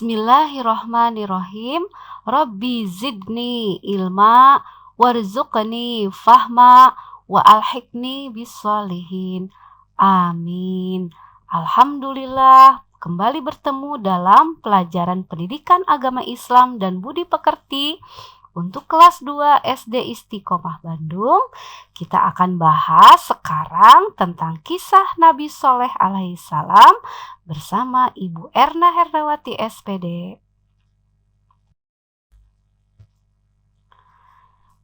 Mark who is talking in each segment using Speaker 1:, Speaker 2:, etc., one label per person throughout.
Speaker 1: Bismillahirrahmanirrahim. Rabbi zidni ilma warzuqni fahma wa alhiqni bissolihin. Amin. Alhamdulillah, kembali bertemu dalam pelajaran pendidikan agama Islam dan budi pekerti untuk kelas 2 SD Istiqomah Bandung. Kita akan bahas sekarang tentang kisah Nabi Soleh alaihissalam bersama Ibu Erna Hernawati SPD.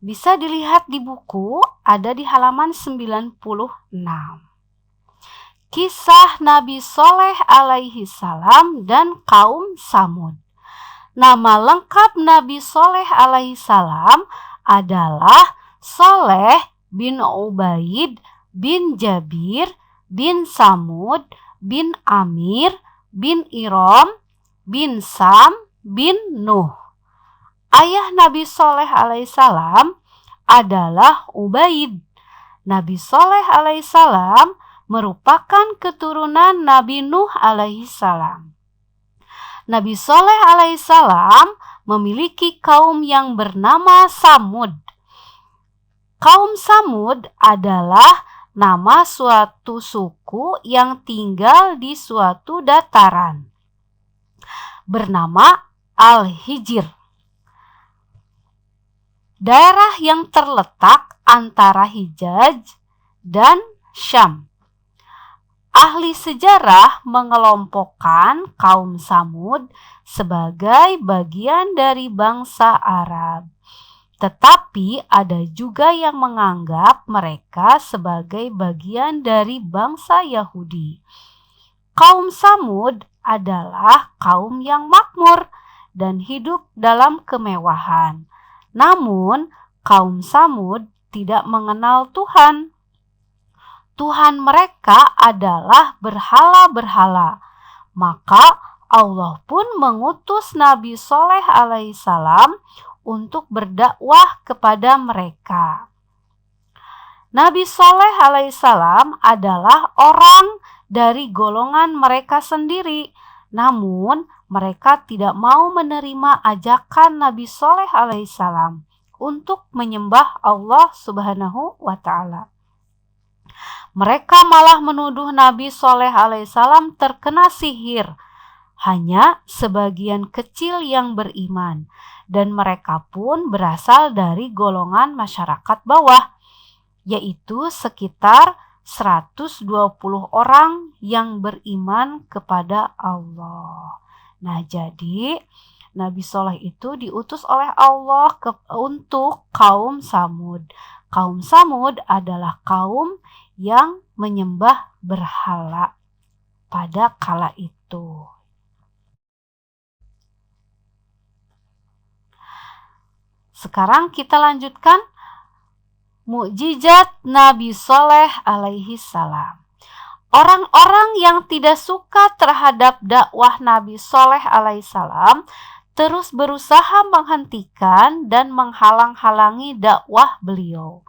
Speaker 1: Bisa dilihat di buku, ada di halaman 96. Kisah Nabi Soleh alaihissalam dan kaum Samud. Nama lengkap Nabi Soleh alaihissalam adalah Soleh bin Ubaid bin Jabir bin Samud bin Amir bin Iram bin Sam bin Nuh. Ayah Nabi Soleh alaihissalam adalah Ubaid. Nabi Soleh alaihissalam merupakan keturunan Nabi Nuh alaihissalam. Nabi Soleh alaihissalam memiliki kaum yang bernama Samud. Kaum Samud adalah nama suatu suku yang tinggal di suatu dataran bernama Al-Hijr, daerah yang terletak antara Hijaz dan Syam. Ahli sejarah mengelompokkan kaum Samud sebagai bagian dari bangsa Arab. Tetapi ada juga yang menganggap mereka sebagai bagian dari bangsa Yahudi. Kaum Samud adalah kaum yang makmur dan hidup dalam kemewahan. Namun, kaum Samud tidak mengenal Tuhan. Tuhan mereka adalah berhala-berhala. Maka Allah pun mengutus Nabi Soleh alaihissalam untuk berdakwah kepada mereka. Nabi Soleh alaihissalam adalah orang dari golongan mereka sendiri. Namun mereka tidak mau menerima ajakan Nabi Soleh alaihissalam untuk menyembah Allah Subhanahu wa ta'ala. Mereka malah menuduh Nabi Soleh alaihissalam terkena sihir. Hanya sebagian kecil yang beriman, dan mereka pun berasal dari golongan masyarakat bawah, yaitu sekitar 120 orang yang beriman kepada Allah. Nah, jadi Nabi Soleh itu diutus oleh Allah untuk kaum Samud. Kaum Samud adalah kaum yang menyembah berhala pada kala itu. Sekarang kita lanjutkan mukjizat Nabi Soleh alaihissalam. Orang-orang yang tidak suka terhadap dakwah Nabi Soleh alaihissalam terus berusaha menghentikan dan menghalang-halangi dakwah beliau.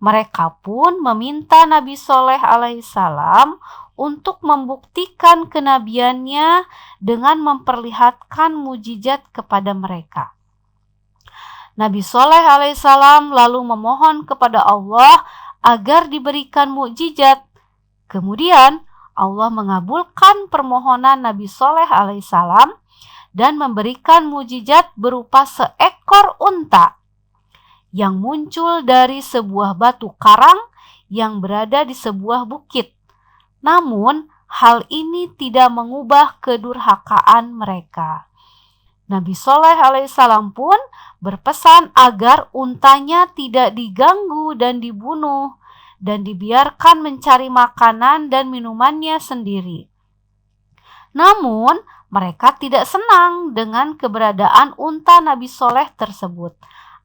Speaker 1: Mereka pun meminta Nabi Soleh alaihissalam untuk membuktikan kenabiannya dengan memperlihatkan mukjizat kepada mereka. Nabi Soleh alaihissalam lalu memohon kepada Allah agar diberikan mukjizat. Kemudian Allah mengabulkan permohonan Nabi Soleh alaihissalam dan memberikan mukjizat berupa seekor unta yang muncul dari sebuah batu karang yang berada di sebuah bukit. Namun, hal ini tidak mengubah kedurhakaan mereka. Nabi Soleh alaihissalam pun berpesan agar untanya tidak diganggu dan dibunuh dan dibiarkan mencari makanan dan minumannya sendiri. Namun, mereka tidak senang dengan keberadaan unta Nabi Soleh tersebut.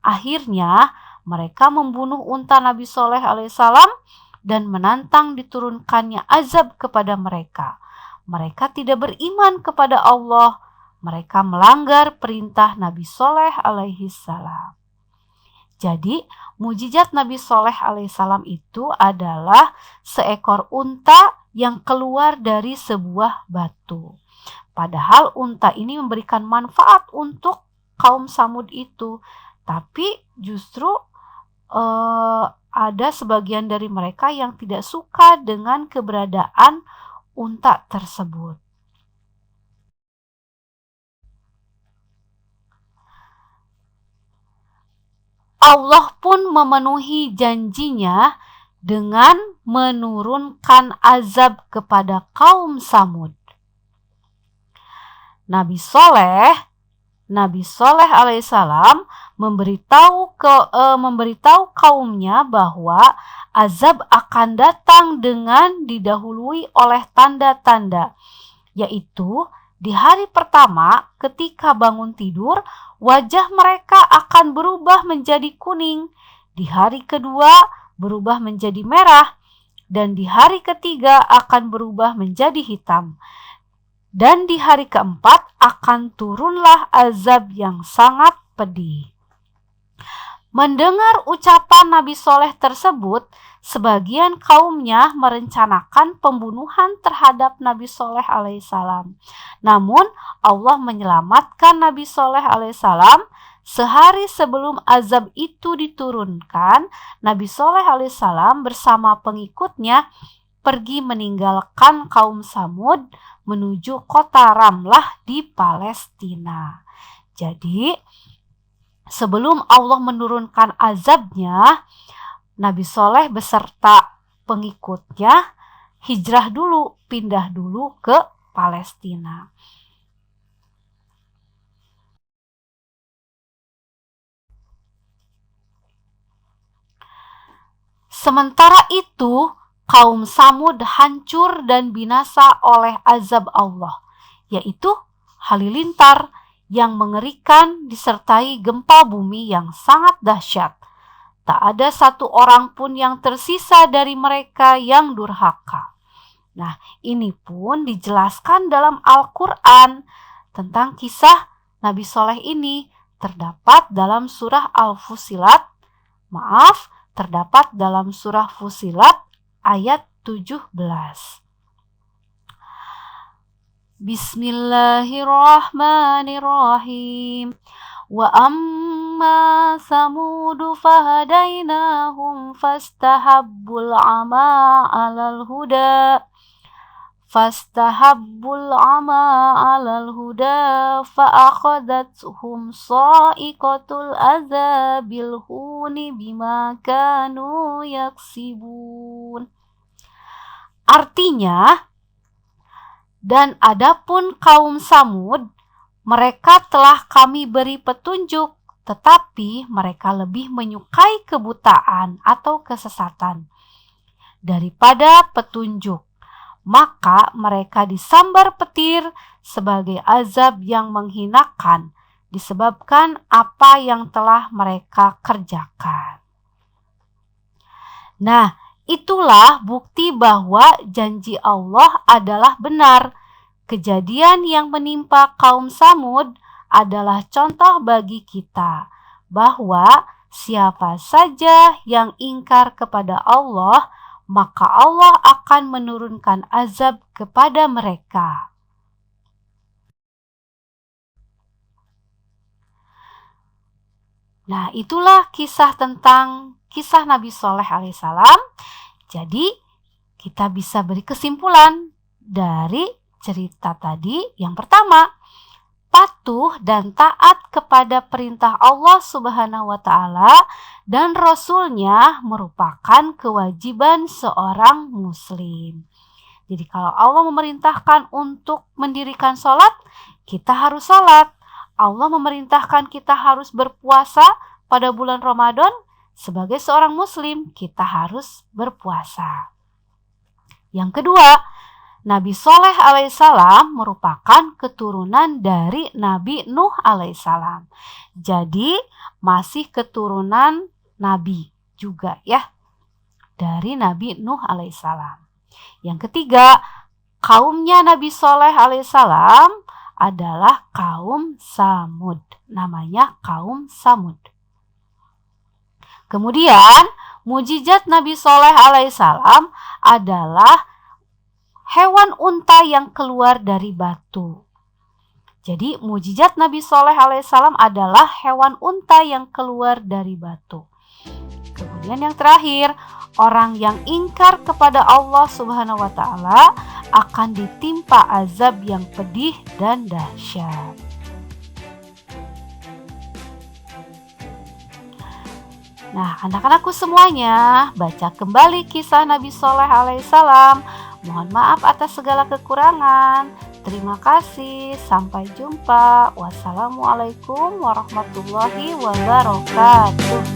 Speaker 1: Akhirnya, mereka membunuh unta Nabi Soleh alaihissalam dan menantang diturunkannya azab kepada mereka. Mereka tidak beriman kepada Allah. Mereka melanggar perintah Nabi Soleh alaihissalam. Jadi, mukjizat Nabi Soleh alaihissalam itu adalah seekor unta yang keluar dari sebuah batu. Padahal unta ini memberikan manfaat untuk kaum Samud itu. Tapi justru ada sebagian dari mereka yang tidak suka dengan keberadaan unta tersebut. Allah pun memenuhi janjinya dengan menurunkan azab kepada kaum Samud. Nabi Soleh alaihissalam memberitahu kaumnya bahwa azab akan datang dengan didahului oleh tanda-tanda, yaitu di hari pertama ketika bangun tidur, wajah mereka akan berubah menjadi kuning, di hari kedua berubah menjadi merah, dan di hari ketiga akan berubah menjadi hitam. Dan di hari keempat akan turunlah azab yang sangat pedih. Mendengar ucapan Nabi Soleh tersebut, sebagian kaumnya merencanakan pembunuhan terhadap Nabi Soleh alaihissalam. Namun Allah menyelamatkan Nabi Soleh alaihissalam. Sehari sebelum azab itu diturunkan, Nabi Soleh alaihissalam bersama pengikutnya pergi meninggalkan kaum Samud menuju kota Ramlah di Palestina. Jadi sebelum Allah menurunkan azabnya, Nabi Soleh beserta pengikutnya hijrah dulu, pindah dulu ke Palestina. Sementara itu, kaum Samud hancur dan binasa oleh azab Allah, yaitu halilintar yang mengerikan disertai gempa bumi yang sangat dahsyat. Tak ada satu orang pun yang tersisa dari mereka yang durhaka. Nah, ini pun dijelaskan dalam Al-Quran tentang kisah Nabi Soleh ini, terdapat dalam surah terdapat dalam surah Fusilat ayat 17. Bismillahirrahmanirrahim. Wa amma samudu fahadainahum fastahabbul ama 'alal huda fa'akhadathum sa'iqatul azabil huni bima kanu yaksibun. Artinya, dan adapun kaum Samud, mereka telah kami beri petunjuk, tetapi mereka lebih menyukai kebutaan atau kesesatan daripada petunjuk. Maka mereka disambar petir sebagai azab yang menghinakan disebabkan apa yang telah mereka kerjakan. Nah, itulah bukti bahwa janji Allah adalah benar. Kejadian yang menimpa kaum Samud adalah contoh bagi kita bahwa siapa saja yang ingkar kepada Allah, maka Allah akan menurunkan azab kepada mereka. Nah, itulah kisah Nabi Soleh alaihissalam. Jadi, kita bisa beri kesimpulan dari cerita tadi. Yang pertama, patuh dan taat kepada perintah Allah Subhanahu wa Ta'ala dan Rasul-Nya merupakan kewajiban seorang Muslim. Jadi kalau Allah memerintahkan untuk mendirikan sholat, kita harus sholat. Allah memerintahkan kita harus berpuasa pada bulan Ramadan, sebagai seorang Muslim kita harus berpuasa. Yang kedua, Nabi Soleh alaihissalam merupakan keturunan dari Nabi Nuh alaihissalam. Jadi masih keturunan Nabi juga ya, dari Nabi Nuh alaihissalam. Yang ketiga, kaumnya Nabi Soleh alaihissalam adalah kaum Samud. Namanya kaum Samud. Kemudian mujizat Nabi Soleh alaihissalam adalah hewan unta yang keluar dari batu. Jadi mujizat Nabi Shaleh alaihissalam adalah hewan unta yang keluar dari batu. Kemudian yang terakhir, orang yang ingkar kepada Allah Subhanahu wa taala akan ditimpa azab yang pedih dan dahsyat. Nah, anak-anakku semuanya, baca kembali kisah Nabi Shaleh alaihissalam. Mohon maaf atas segala kekurangan. Terima kasih, sampai jumpa. Wassalamualaikum warahmatullahi wabarakatuh.